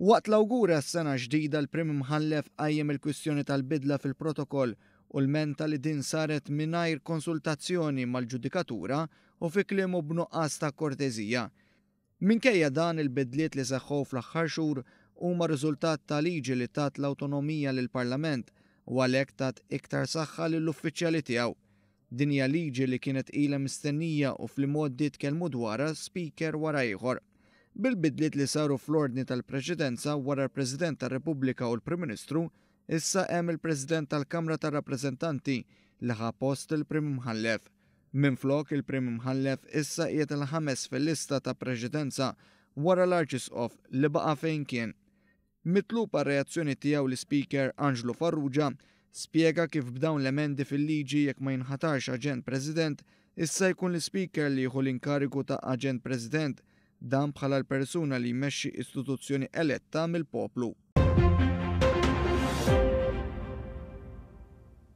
Waqt l-awgura s-sena ġdida l-Prim Imħallef qajjem il-kwistjoni tal-bidla fil-protokoll u l-menta li din saret mingħajr konsultazzjoni mal-ġudikatura u fi kliemu b'nuqqas ta' korteżija. Minkejja dan il-bidliet li seħħu fl-aħħar xhur huma riżultat ta' liġi li tat l-awtonomija lill-Parlament u għalhekk tat iktar saħħa lill-uffiċjali tiegħu. Din hija liġi li kienet ilha mistennija u fl-modi tkellmu dwarha speaker wara ieħor. Bil-bidliet li saru fl-ordni tal-Presidenza wara l-President tar-Repubblika u l-Prim Ministru, issa hemm il-President tal-Kamra tar-Rappreżentanti li ħa post il-Prim Imħallef. Minflok il-Prim Imħallef issa qiegħed il-ħames fil-lista ta' Presidenza wara l-Arċisqof li baqa' fejn kien. Mitluba reazzjoni tiegħu l-Speaker Angelo Farrugia spjega kif b'dawn l-emendi fil-liġi jekk ma jinħatarx aġent President issa jkun l-Speaker li jieħu l-inkarigu ta' aġent President dan bħala l-persuna li jmexxi istituzzjoni eletta mill-poplu.